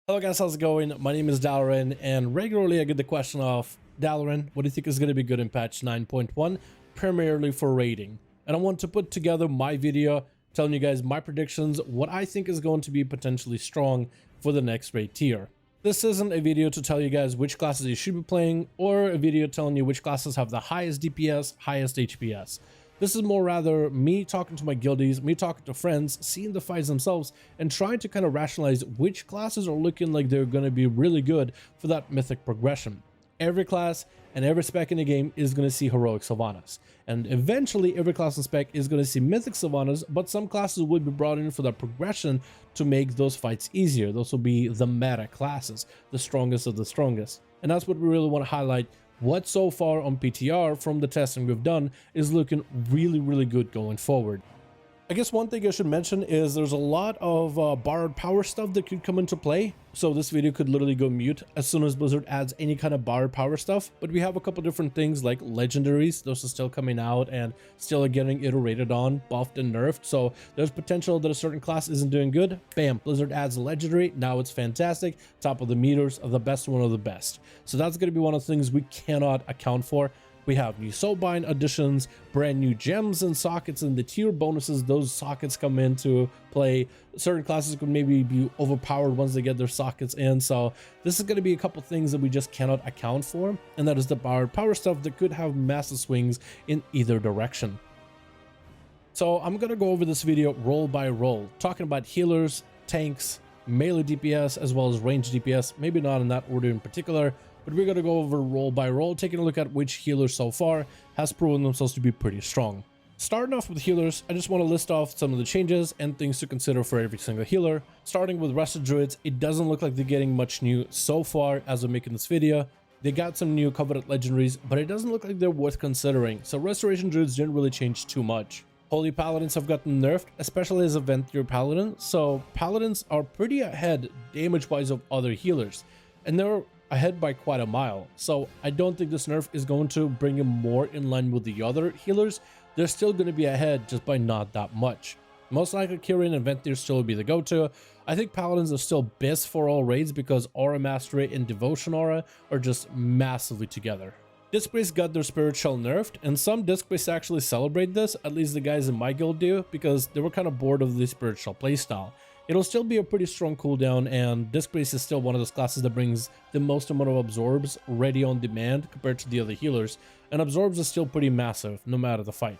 Hello guys, how's it going? My name is Dalaran, and regularly I get the question of, Dalaran, what do you think is going to be good in patch 9.1, primarily for raiding? And I want to put together my video telling you guys my predictions, what I think is going to be potentially strong for the next raid tier. This isn't a video to tell you guys which classes you should be playing, or a video telling you which classes have the highest DPS, highest HPS. This is more rather me talking to my guildies, me talking to friends, seeing the fights themselves, and trying to kind of rationalize which classes are looking like they're going to be really good for that mythic progression. Every class and every spec in the game is going to see heroic Sylvanas, and eventually every class and spec is going to see mythic Sylvanas, but some classes will be brought in for that progression to make those fights easier. Those will be the meta classes, the strongest of the strongest, and that's what we really want to highlight. What so far on PTR from the testing we've done is looking really good going forward. I guess one thing I should mention is there's a lot of borrowed power stuff that could come into play. So this video could literally go mute as soon as Blizzard adds any kind of borrowed power stuff. But we have a couple different things like legendaries. Those are still coming out and still getting iterated on, buffed and nerfed. So there's potential that a certain class isn't doing good. Bam, Blizzard adds a legendary. Now it's fantastic. Top of the meters, the best one of the best. So that's going to be one of the things we cannot account for. We have new soulbind additions, brand new gems and sockets, and the tier bonuses those sockets come into play. Certain classes could maybe be overpowered once they get their sockets in. So this is going to be a couple things that we just cannot account for, and that is the borrowed power stuff that could have massive swings in either direction. So I'm going to go over this video roll by roll, talking about healers, tanks, melee DPS, as well as range DPS, maybe not in that order in particular, but we're going to go over roll by roll, taking a look at which healer so far has proven themselves to be pretty strong. Starting off with healers, I just want to list off some of the changes and things to consider for every single healer. Starting with Rested Druids, it doesn't look like they're getting much new so far as I'm making this video. They got some new coveted legendaries, but it doesn't look like they're worth considering, so Restoration Druids didn't really change too much. Holy Paladins have gotten nerfed, especially as a Vent Tier Paladin, so Paladins are pretty ahead damage-wise of other healers, and they're ahead by quite a mile, so I don't think this nerf is going to bring him more in line with the other healers. They're still going to be ahead just by not that much. Most likely Kyrian and Vent Tier still will be the go-to. I think Paladins are still best for all raids because Aura Mastery and Devotion Aura are just massively together. Disc Priest got their Spirit Shell nerfed, and some Disc Priests actually celebrate this, at least the guys in my guild do, because they were kind of bored of the Spirit Shell playstyle. It'll still be a pretty strong cooldown, and Disc Priest is still one of those classes that brings the most amount of absorbs ready on demand compared to the other healers, and absorbs is still pretty massive no matter the fight.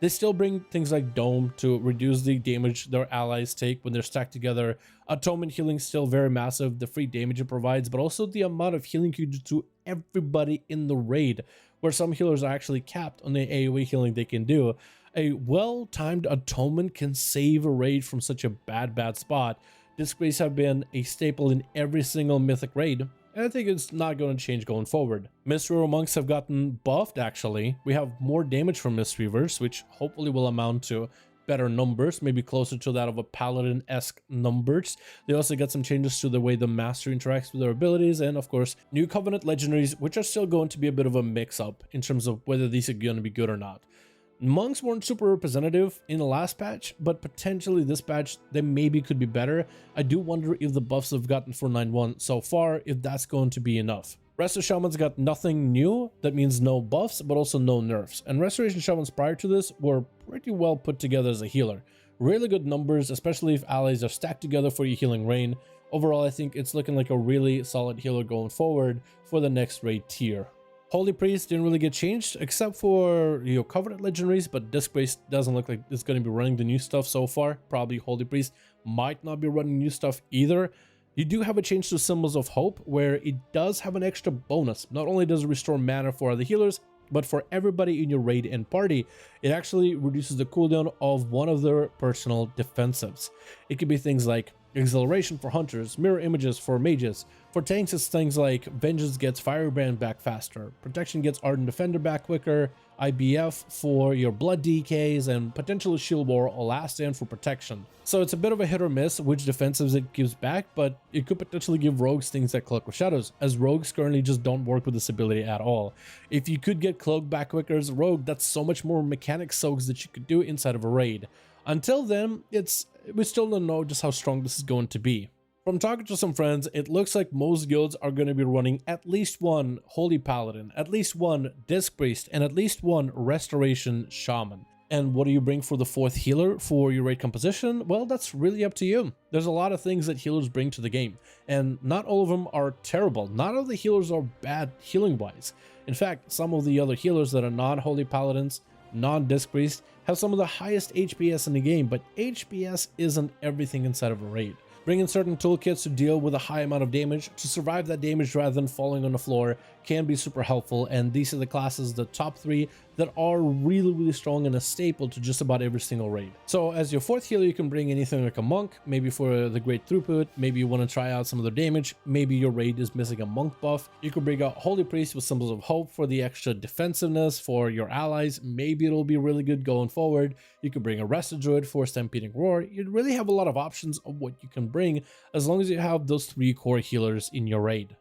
They still bring things like Dome to reduce the damage their allies take when they're stacked together. Atonement healing is still very massive, the free damage it provides, but also the amount of healing you do to everybody in the raid, where some healers are actually capped on the AoE healing they can do. A well-timed Atonement can save a raid from such a bad spot. Disc Priests have been a staple in every single mythic raid, and I think it's not going to change going forward. Mistweaver Monks have gotten buffed actually. We have more damage from Mistweavers, which hopefully will amount to better numbers, maybe closer to that of a Paladin-esque numbers. They also got some changes to the way the Master interacts with their abilities, and of course, new Covenant legendaries, which are still going to be a bit of a mix-up in terms of whether these are going to be good or not. Monks weren't super representative in the last patch, but potentially this patch they maybe could be better. I do wonder if the buffs they've gotten for 9.1 so far, if that's going to be enough. Rest of Shamans got nothing new, that means no buffs, but also no nerfs. And Restoration Shamans prior to this were pretty well put together as a healer. Really good numbers, especially if allies are stacked together for your healing rain. Overall, I think it's looking like a really solid healer going forward for the next raid tier. Holy Priest didn't really get changed, except for your coveted legendaries, but Disc Priest doesn't look like it's going to be running the new stuff so far. Probably Holy Priest might not be running new stuff either. You do have a change to Symbols of Hope, where it does have an extra bonus. Not only does it restore mana for other healers, but for everybody in your raid and party, it actually reduces the cooldown of one of their personal defensives. It could be things like Exhilaration for hunters, mirror images for mages. For tanks, it's things like Vengeance gets Firebrand back faster, Protection gets Ardent Defender back quicker, IBF for your blood DKs, and potentially Shield War or Last Stand for protection. So it's a bit of a hit or miss which defensives it gives back, but it could potentially give rogues things like Cloak of Shadows, as rogues currently just don't work with this ability at all. If you could get Cloak back quicker as a rogue, that's so much more mechanic soaks that you could do inside of a raid. Until then, we still don't know just how strong this is going to be. From talking to some friends, it looks like most guilds are going to be running at least one Holy Paladin, at least one Disc Priest, and at least one Restoration Shaman. And what do you bring for the fourth healer for your raid composition? Well, that's really up to you. There's a lot of things that healers bring to the game, and not all of them are terrible. Not all the healers are bad healing-wise. In fact, some of the other healers that are non-Holy Paladins, non-Disc Priest, have some of the highest HPS in the game, but HPS isn't everything inside of a raid. Bringing certain toolkits to deal with a high amount of damage, to survive that damage rather than falling on the floor, can be super helpful, and these are the classes, the top 3, that are really strong and a staple to just about every single raid. So as your fourth healer, you can bring anything like a monk, maybe for the great throughput, maybe you want to try out some of the damage, maybe your raid is missing a monk buff. You could bring a holy priest with symbols of hope for the extra defensiveness for your allies, maybe it'll be really good going forward. You could bring a rested druid for stampeding roar. You really have a lot of options of what you can bring as long as you have those 3 core healers in your raid.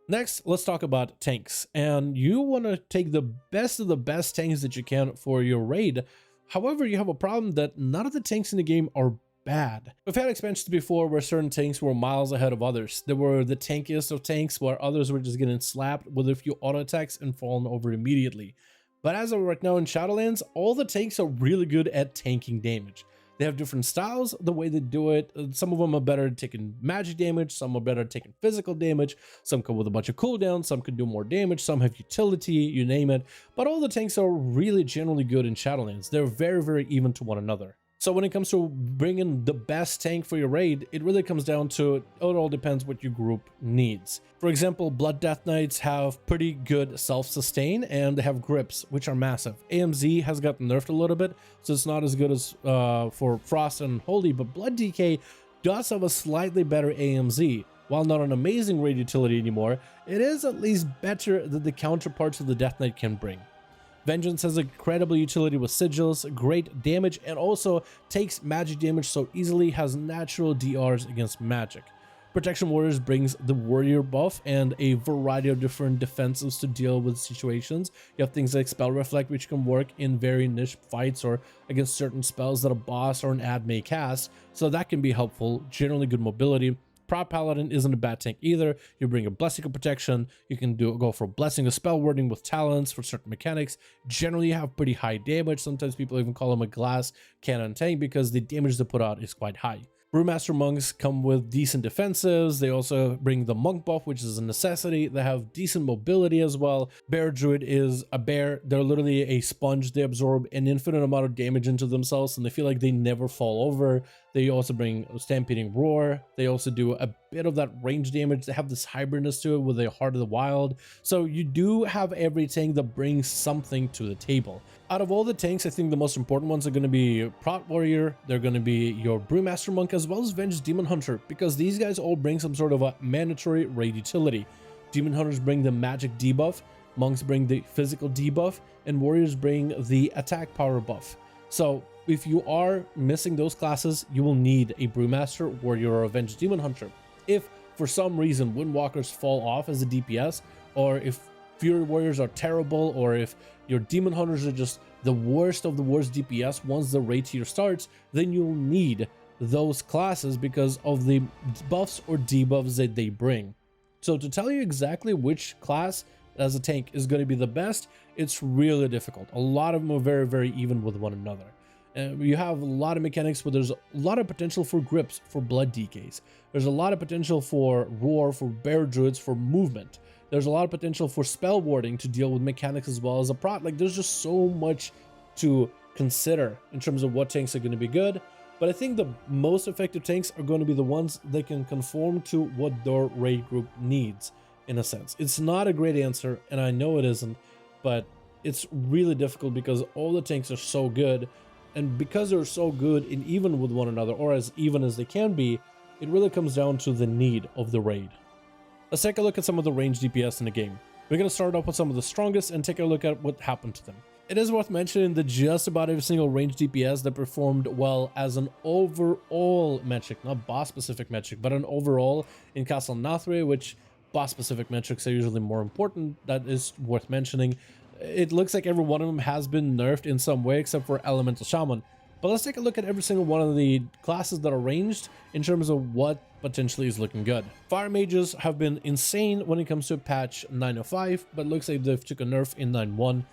Next, let's talk about tanks, and you want to take the best of the best tanks that you can for your raid. However, you have a problem that none of the tanks in the game are bad. We've had expansions before where certain tanks were miles ahead of others. They were the tankiest of tanks, where others were just getting slapped with a few auto attacks and falling over immediately. But as of right now in Shadowlands, all the tanks are really good at tanking damage. They have different styles, the way they do it. Some of them are better at taking magic damage, some are better at taking physical damage, some come with a bunch of cooldowns, some can do more damage, some have utility, you name it. But all the tanks are really generally good in Shadowlands. They're very even to one another. So when it comes to bringing the best tank for your raid, it really comes down to, it all depends what your group needs. For example, Blood Death Knights have pretty good self-sustain, and they have grips, which are massive. AMZ has gotten nerfed a little bit, so it's not as good as for Frost and Holy, but Blood DK does have a slightly better AMZ. While not an amazing raid utility anymore, it is at least better than the counterparts of the Death Knight can bring. Vengeance has incredible utility with sigils, great damage, and also takes magic damage so easily, has natural DRs against magic. Protection Warriors brings the warrior buff and a variety of different defenses to deal with situations. You have things like Spell Reflect, which can work in very niche fights or against certain spells that a boss or an ad may cast, so that can be helpful. Generally good mobility. Prop Paladin isn't a bad tank either. You bring a Blessing of Protection, you can go for Blessing of Spell Wording with talents for certain mechanics. Generally you have pretty high damage. Sometimes people even call them a glass cannon tank because the damage they put out is quite high. Brewmaster Monks come with decent defensives. They also bring the Monk buff, which is a necessity. They have decent mobility as well. Bear Druid is a bear. They're literally a sponge. They absorb an infinite amount of damage into themselves, and they feel like they never fall over. They also bring Stampeding Roar. They also do a bit of that range damage. They have this hybridness to it with a Heart of the Wild. So you do have every tank that brings something to the table. Out of all the tanks, I think the most important ones are going to be Prot Warrior. They're going to be your Brewmaster Monk as well as Venged Demon Hunter, because these guys all bring some sort of a mandatory raid utility. Demon Hunters bring the magic debuff, Monks bring the physical debuff, and Warriors bring the attack power buff. So if you are missing those classes, you will need a Brewmaster, Warrior, or Avenged Demon Hunter. If for some reason Windwalkers fall off as a DPS, or if Fury Warriors are terrible, or if your Demon Hunters are just the worst of the worst DPS once the raid tier starts, then you'll need those classes because of the buffs or debuffs that they bring. So to tell you exactly which class as a tank is going to be the best, it's really difficult. A lot of them are very even with one another. You have a lot of mechanics where there's a lot of potential for grips, for blood DKs. There's a lot of potential for roar, for bear druids, for movement. There's a lot of potential for spell warding to deal with mechanics as well as a prot. Like, there's just so much to consider in terms of what tanks are going to be good. But I think the most effective tanks are going to be the ones that can conform to what their raid group needs, in a sense. It's not a great answer, and I know it isn't, but it's really difficult because all the tanks are so good. And because they're so good and even with one another, or as even as they can be, it really comes down to the need of the raid. Let's take a look at some of the ranged DPS in the game. We're going to start off with some of the strongest and take a look at what happened to them. It is worth mentioning that just about every single ranged DPS that performed well as an overall metric, not boss-specific metric, but an overall in Castle Nathria, which boss-specific metrics are usually more important, that is worth mentioning. It looks like every one of them has been nerfed in some way except for Elemental Shaman. But let's take a look at every single one of the classes that are ranged in terms of what potentially is looking good. Fire mages have been insane when it comes to patch 9.0.5, but it looks like they've took a nerf in 9.1.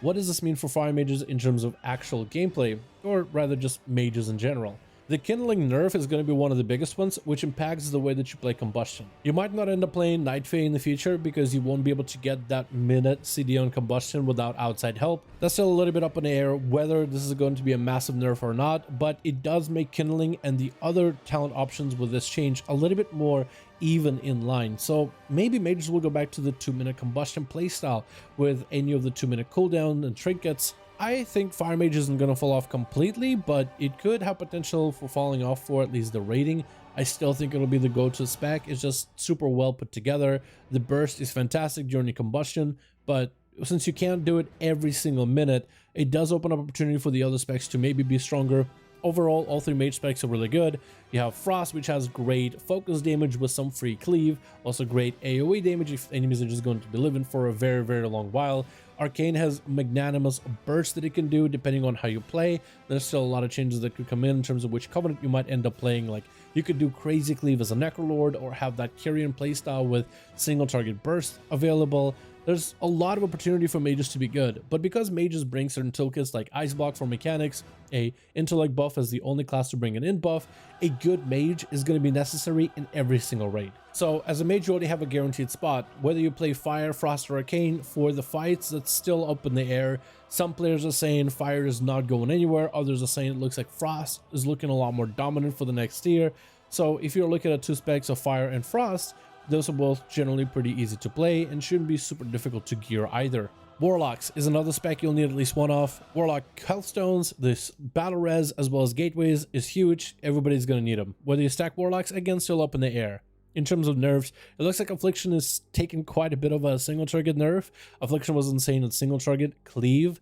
What does this mean for fire mages in terms of actual gameplay, or rather just mages in general? The kindling nerf is going to be one of the biggest ones, which impacts the way that you play combustion. You might not end up playing Night Fae in the future because you won't be able to get that minute CD on combustion without outside help. That's still a little bit up in the air whether this is going to be a massive nerf or not, but it does make kindling and the other talent options with this change a little bit more even in line. So maybe mages will go back to the 2-minute combustion playstyle with any of the 2-minute cooldown and trinkets. I think fire mage isn't going to fall off completely, but it could have potential for falling off for at least the rating. I still think it'll be the go-to spec. It's just super well put together. The burst is fantastic during the combustion, but since you can't do it every single minute, it does open up opportunity for the other specs to maybe be stronger. Overall, all 3 mage specs are really good. You have Frost, which has great focus damage with some free cleave, also great AoE damage if enemies are just going to be living for a very, very long while. Arcane has magnanimous bursts that it can do depending on how you play. There's still a lot of changes that could come in terms of which covenant you might end up playing. Like, you could do crazy cleave as a Necrolord or have that Kyrian playstyle with single target burst available. There's a lot of opportunity for mages to be good, but because mages bring certain toolkits like Ice Block for mechanics, a intellect buff as the only class to bring an in buff, a good mage is going to be necessary in every single raid. So as a mage, you already have a guaranteed spot. Whether you play Fire, Frost, or Arcane for the fights, that's still up in the air. Some players are saying Fire is not going anywhere. Others are saying it looks like Frost is looking a lot more dominant for the next tier. So if you're looking at 2 specs of Fire and Frost, those are both generally pretty easy to play and shouldn't be super difficult to gear either. Warlocks is another spec you'll need at least one of. Warlock Healthstones, this battle res as well as gateways is huge. Everybody's going to need them. Whether you stack Warlocks, again, still up in the air. In terms of nerfs, it looks like Affliction is taking quite a bit of a single target nerf. Affliction was insane at single target. Cleave,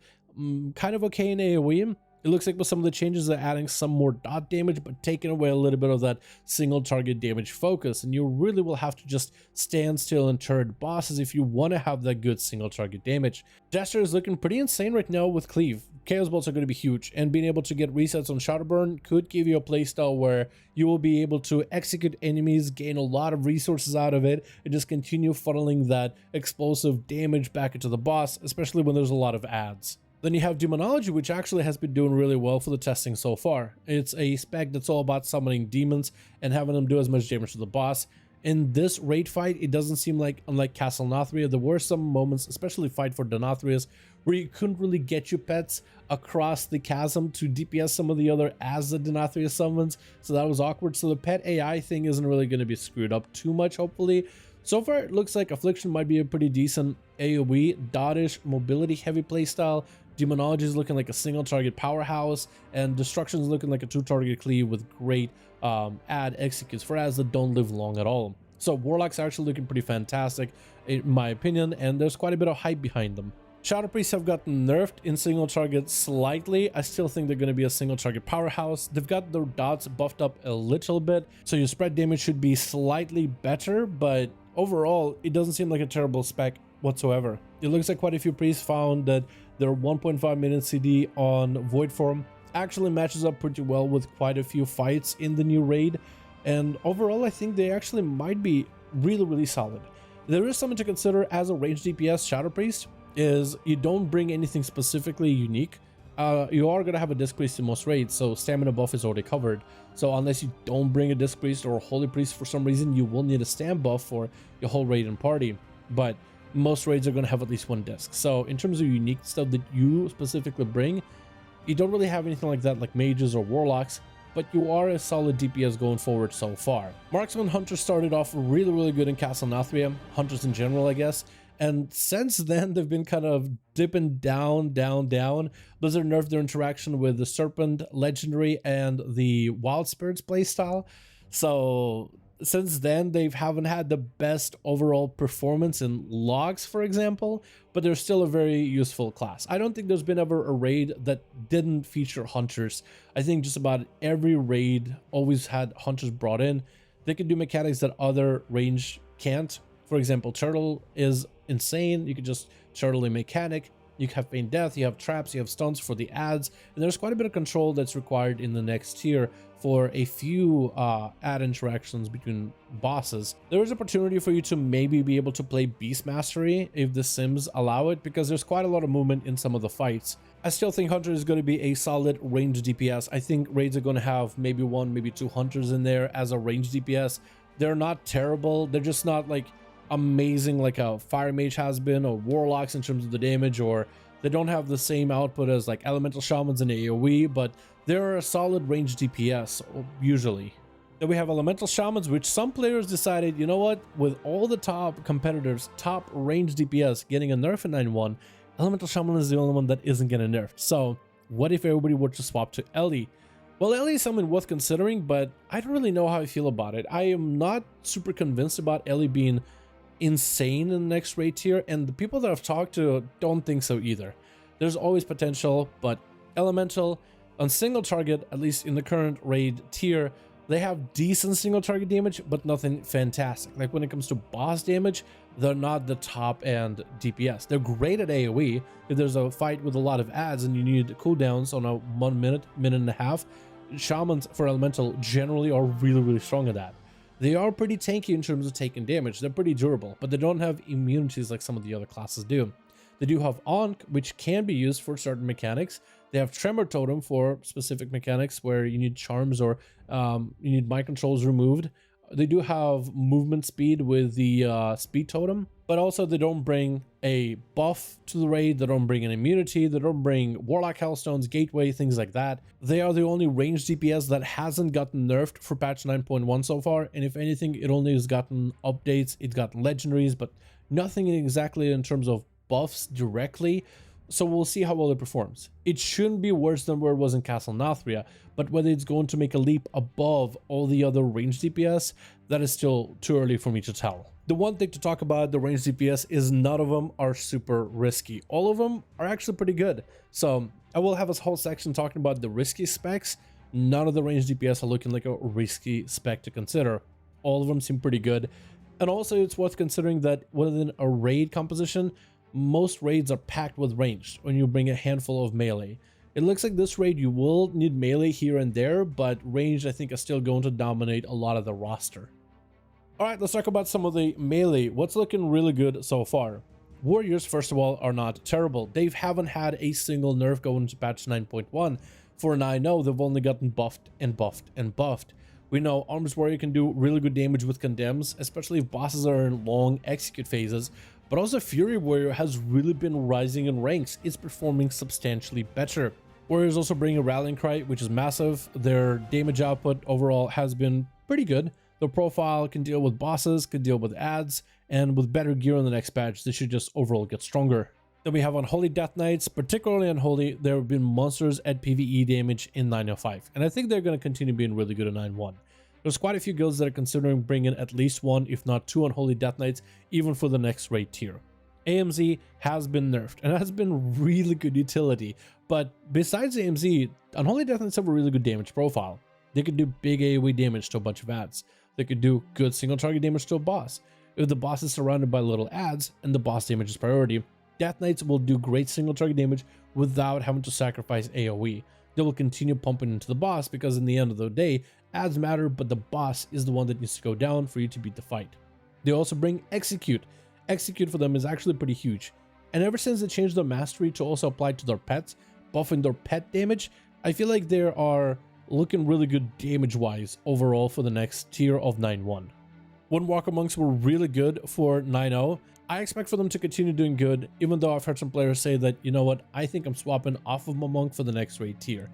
kind of okay in AoE. It looks like with some of the changes they're adding some more dot damage, but taking away a little bit of that single target damage focus. And you really will have to just stand still and turret bosses if you want to have that good single target damage. Jester is looking pretty insane right now with Cleave. Chaos Bolts are going to be huge, and being able to get resets on Shadowburn could give you a playstyle where you will be able to execute enemies, gain a lot of resources out of it, and just continue funneling that explosive damage back into the boss, especially when there's a lot of adds. Then you have Demonology, which actually has been doing really well for the testing so far. It's a spec that's all about summoning demons and having them do as much damage to the boss. In this raid fight, it doesn't seem like, unlike Castle Nathria, there were some moments, especially fight for Denathrius, where you couldn't really get your pets across the chasm to DPS some of the other as the Denathrius summons, so that was awkward. So the pet AI thing isn't really going to be screwed up too much, hopefully. So far, it looks like Affliction might be a pretty decent AoE, doddish, mobility heavy playstyle. Demonology is looking like a single target powerhouse, and Destruction is looking like a 2-target cleave with great add executes for ads that don't live long at all. So Warlocks are actually looking pretty fantastic in my opinion, and there's quite a bit of hype behind them. Shadow Priests have gotten nerfed in single target slightly. I still think they're going to be a single target powerhouse. They've got their dots buffed up a little bit, so your spread damage should be slightly better, but overall, it doesn't seem like a terrible spec whatsoever. It looks like quite a few priests found that their 1.5 minute CD on Void Form actually matches up pretty well with quite a few fights in the new raid, and overall I think they actually might be really solid. There is something to consider as a ranged DPS Shadow Priest, is you don't bring anything specifically unique. You are going to have a Disc Priest in most raids, so stamina buff is already covered. So unless you don't bring a Disc Priest or a Holy Priest for some reason, you will need a stam buff for your whole raid and party. But most raids are going to have at least 1 disc. So in terms of unique stuff that you specifically bring, you don't really have anything like that like mages or warlocks, but you are a solid DPS going forward so far. Marksman Hunters started off really good in Castle Nathria, Hunters in general I guess, and since then they've been kind of dipping down. Blizzard nerfed their interaction with the Serpent Legendary and the Wild Spirits playstyle, so since then they haven't had the best overall performance in logs, for example, but they're still a very useful class. I don't think there's been ever a raid that didn't feature hunters. I think just about every raid always had hunters brought in. They can do mechanics that other range can't. For example, turtle is insane. You can just turtle a mechanic, You have Feign Death, you have traps, you have stuns for the ads, and there's quite a bit of control that's required in the next tier for a few ad interactions between bosses. There is opportunity for you to maybe be able to play Beast Mastery if the sims allow it, because there's quite a lot of movement in some of the fights. I still think Hunter is going to be a solid range DPS. I think raids are going to have maybe 1, maybe 2 Hunters in there as a range DPS. They're not terrible. They're just not like amazing like a Fire Mage has been, or Warlocks in terms of the damage, or they don't have the same output as like Elemental Shamans and AoE, but they're a solid range DPS usually. Then we have Elemental Shamans, which some players decided, you know what, with all the top competitors, top range DPS getting a nerf in 9.1, Elemental Shaman is the only one that isn't getting nerfed. So what if everybody were to swap to Ellie? Well, Ellie is something worth considering, but I don't really know how I feel about it. I am not super convinced about Ellie being insane in the next raid tier, and the people that I've talked to don't think so either. There's always potential, but Elemental on single target, at least in the current raid tier, they have decent single target damage, but nothing fantastic. Like when it comes to boss damage, they're not the top end DPS. They're great at AoE. If there's a fight with a lot of ads and you need cooldowns on a 1 minute, minute and a half, Shamans for Elemental generally are really strong at that. They are pretty tanky in terms of taking damage. They're pretty durable, but they don't have immunities like some of the other classes do. They do have Ankh, which can be used for certain mechanics. They have Tremor Totem for specific mechanics where you need charms or you need mind controls removed. They do have movement speed with the Speed Totem, but also they don't bring a buff to the raid. They don't bring an immunity. They don't bring Warlock Hellstones, Gateway, things like that. They are the only ranged DPS that hasn't gotten nerfed for patch 9.1 so far, and if anything, it only has gotten updates. It's gotten legendaries, but nothing exactly in terms of buffs directly. So we'll see how well it performs. It shouldn't be worse than where it was in Castle Nathria, but whether it's going to make a leap above all the other range DPS, that is still too early for me to tell. The one thing to talk about the range DPS is none of them are super risky. All of them are actually pretty good. So I will have a whole section talking about the risky specs. None of the range DPS are looking like a risky spec to consider. All of them seem pretty good. And also it's worth considering that within a raid composition, most raids are packed with ranged when you bring a handful of melee. It looks like this raid you will need melee here and there, but ranged I think is still going to dominate a lot of the roster. Alright, let's talk about some of the melee. What's looking really good so far? Warriors, first of all, are not terrible. They haven't had a single nerf going into patch 9.1. For 9.0, they've only gotten buffed and buffed and buffed. We know Arms Warrior can do really good damage with condemns, especially if bosses are in long execute phases. But also Fury Warrior has really been rising in ranks. It's performing substantially better. Warriors also bring a Rallying Cry, which is massive. Their damage output overall has been pretty good. Their profile can deal with bosses, can deal with ads, and with better gear on the next patch, they should just overall get stronger. Then we have Unholy Death Knights. Particularly Unholy, there have been monsters at PvE damage in 9.05, and I think they're going to continue being really good in 9.1. There's quite a few guilds that are considering bringing at least 1, if not 2 Unholy Death Knights, even for the next raid tier. AMZ has been nerfed, and has been really good utility, but besides AMZ, Unholy Death Knights have a really good damage profile. They could do big AoE damage to a bunch of ads. They could do good single target damage to a boss. If the boss is surrounded by little ads, and the boss damage is priority, Death Knights will do great single target damage without having to sacrifice AoE. They will continue pumping into the boss because in the end of the day, ads matter, but the boss is the one that needs to go down for you to beat the fight. They also bring Execute. Execute for them is actually pretty huge. And ever since they changed their mastery to also apply to their pets, buffing their pet damage, I feel like they are looking really good damage-wise overall for the next tier of 9.1. Windwalker Monks were really good for 9.0. I expect for them to continue doing good, even though I've heard some players say that, you know what, I think I'm swapping off of my monk for the next raid tier.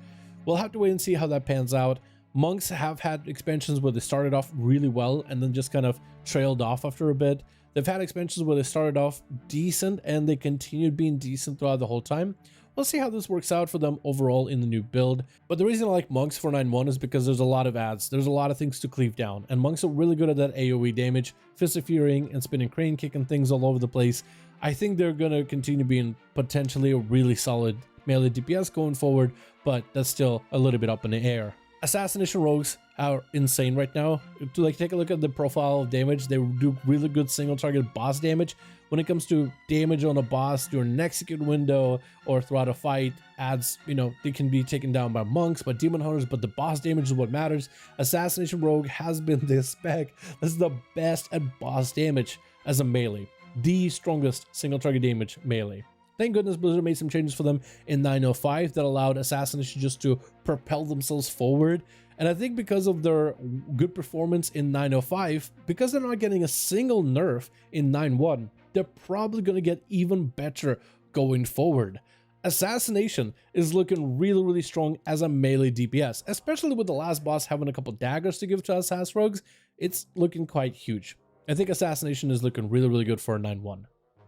We'll have to wait and see how that pans out. Monks have had expansions where they started off really well and then just kind of trailed off after a bit. They've had expansions where they started off decent and they continued being decent throughout the whole time. We'll see how this works out for them overall in the new build. But the reason I like Monks for 9.1 is because there's a lot of ads. There's a lot of things to cleave down. And Monks are really good at that AoE damage, Fist of Furying and Spinning Crane kicking things all over the place. I think they're going to continue being potentially a really solid melee DPS going forward, but that's still a little bit up in the air. Assassination Rogues are insane right now. To like take a look at the profile of damage, they do really good single target boss damage. When it comes to damage on a boss during an execute window or throughout a fight, adds, you know, they can be taken down by monks, by demon hunters, but the boss damage is what matters. Assassination Rogue has been the spec that's the best at boss damage as a melee, the strongest single target damage melee. Thank goodness Blizzard made some changes for them in 9.0.5 that allowed Assassination just to propel themselves forward. And I think because of their good performance in 9.0.5, because they're not getting a single nerf in 9.1, they're probably going to get even better going forward. Assassination is looking really, really strong as a melee DPS, especially with the last boss having a couple daggers to give to Assass Rogues. It's looking quite huge. I think Assassination is looking really, really good for a 9.1.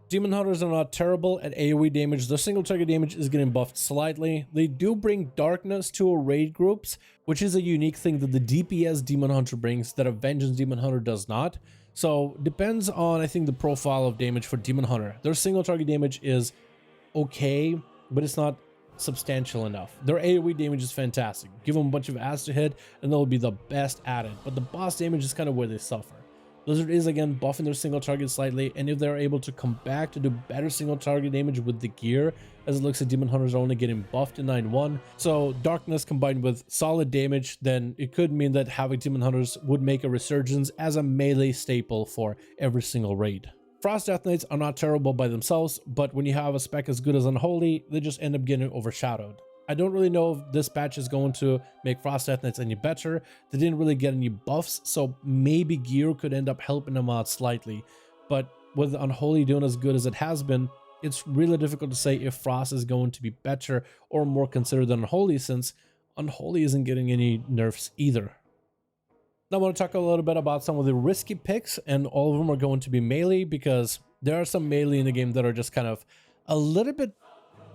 Demon Hunters are not terrible at AoE damage. The single target damage is getting buffed slightly. They do bring darkness to raid groups, which is a unique thing that the DPS Demon Hunter brings that a Vengeance Demon Hunter does not. So depends on, I think, the profile of damage for Demon Hunter. Their single target damage is okay, but it's not substantial enough. Their AoE damage is fantastic. Give them a bunch of ads to hit and they'll be the best at it. But the boss damage is kind of where they suffer. Blizzard is again buffing their single target slightly, and if they're able to come back to do better single target damage with the gear, as it looks like Demon Hunters are only getting buffed in 9.1, so darkness combined with solid damage, then it could mean that having Demon Hunters would make a resurgence as a melee staple for every single raid. Frost Death Knights are not terrible by themselves, but when you have a spec as good as Unholy, they just end up getting overshadowed. I don't really know if this patch is going to make Frost Death Knights any better. They didn't really get any buffs, so maybe gear could end up helping them out slightly. But with Unholy doing as good as it has been, it's really difficult to say if Frost is going to be better or more considered than Unholy, since Unholy isn't getting any nerfs either. Now I want to talk a little bit about some of the risky picks, and all of them are going to be melee, because there are some melee in the game that are just kind of a little bit,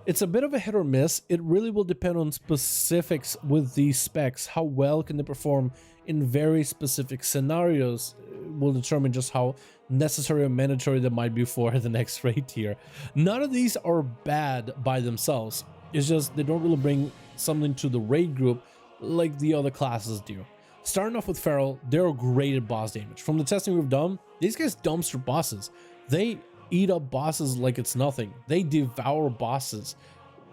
it's a bit of a hit or miss. It really will depend on specifics with these specs. How well can they perform in very specific scenarios will determine just how necessary or mandatory they might be for the next raid tier. None of these are bad by themselves. It's just they don't really bring something to the raid group like the other classes do. Starting off with Feral, they're great at boss damage. From the testing we've done, these guys dumpster bosses. They eat up bosses like it's nothing. They devour bosses,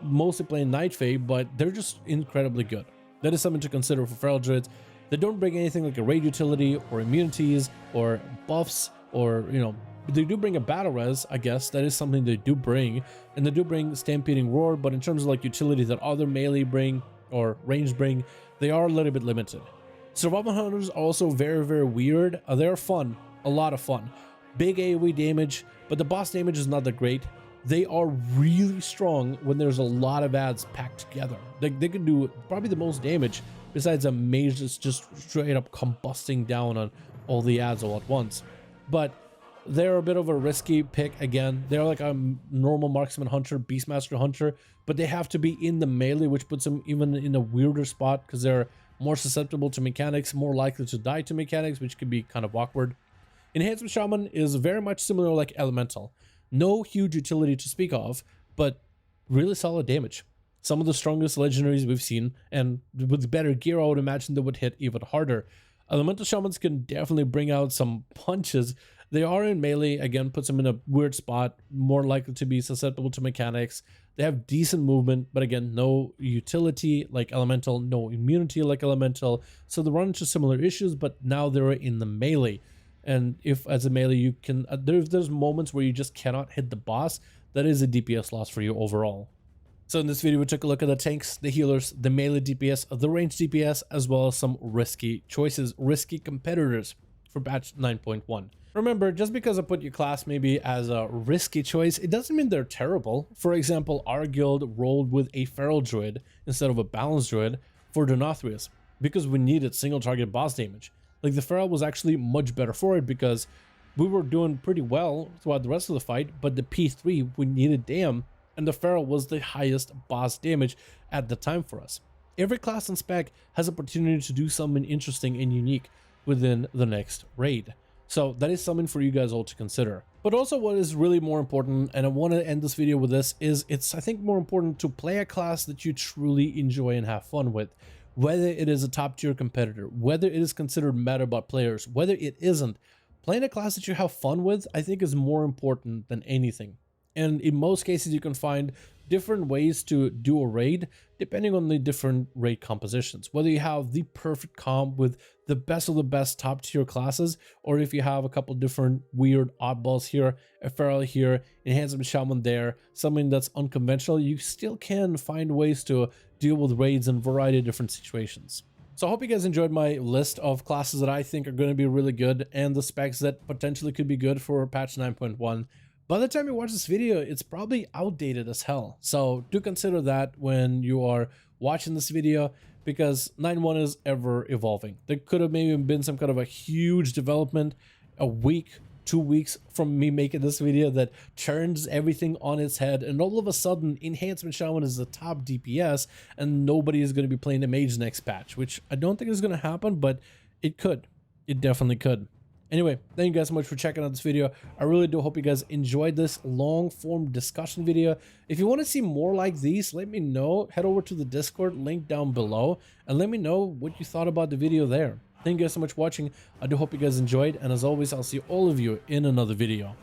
mostly playing Night Fae, but they're just incredibly good. That is something to consider for Feral Druids. They don't bring anything like a raid utility or immunities or buffs, or, you know, they do bring a battle res, I guess. That is something they do bring, and they do bring Stampeding Roar, but in terms of like utility that other melee bring or range bring, they are a little bit limited. Survival Hunters are also very, very weird. They're fun, a lot of fun. Big AoE damage, but the boss damage is not that great. They are really strong when there's a lot of ads packed together. They can do probably the most damage besides a mage that's just straight up combusting down on all the ads all at once. But they're a bit of a risky pick again. They're like a normal marksman hunter, beastmaster hunter, but they have to be in the melee, which puts them even in a weirder spot because they're more susceptible to mechanics, more likely to die to mechanics, which can be kind of awkward. Enhancement Shaman is very much similar like Elemental. No huge utility to speak of, but really solid damage. Some of the strongest legendaries we've seen, and with better gear I would imagine they would hit even harder. Elemental Shamans can definitely bring out some punches. They are in melee, again puts them in a weird spot, more likely to be susceptible to mechanics. They have decent movement, but again, no utility like Elemental, no immunity like Elemental. So they run into similar issues, but now they're in the melee. And if as a melee you can, there's moments where you just cannot hit the boss, that is a DPS loss for you overall. So in this video we took a look at the tanks, the healers, the melee DPS, the range DPS, as well as some risky choices, risky competitors for patch 9.1. Remember, just because I put your class maybe as a risky choice, it doesn't mean they're terrible. For example, our guild rolled with a Feral Druid instead of a Balanced Druid for Donathrius because we needed single target boss damage. Like the Feral was actually much better for it because we were doing pretty well throughout the rest of the fight, but the P3 we needed damn, and the Feral was the highest boss damage at the time for us. Every class and spec has opportunity to do something interesting and unique within the next raid. So that is something for you guys all to consider. But also what is really more important, and I want to end this video with this, is it's I think more important to play a class that you truly enjoy and have fun with. whether it is a top tier competitor, whether it is considered meta by players, whether it isn't, playing a class that you have fun with, I think, is more important than anything. And in most cases, you can find different ways to do a raid depending on the different raid compositions. Whether you have the perfect comp with the best of the best top tier classes, or if you have a couple different weird oddballs here, a feral here, enhancement shaman there, something that's unconventional, you still can find ways to deal with raids in a variety of different situations. So I hope you guys enjoyed my list of classes that I think are going to be really good and the specs that potentially could be good for patch 9.1. By the time you watch this video, it's probably outdated as hell. So do consider that when you are watching this video, because 9.1 is ever evolving. There could have maybe been some kind of a huge development a week, 2 weeks from me making this video that turns everything on its head, and all of a sudden Enhancement Shaman is the top DPS and nobody is going to be playing the mage next patch, which I don't think is going to happen, but it could. It definitely could. Anyway, thank you guys so much for checking out this video. I really do hope you guys enjoyed this long form discussion video. If you want to see more like these, let me know. Head over to the Discord link down below and let me know what you thought about the video there. Thank you guys so much for watching. I do hope you guys enjoyed, and as always, I'll see all of you in another video.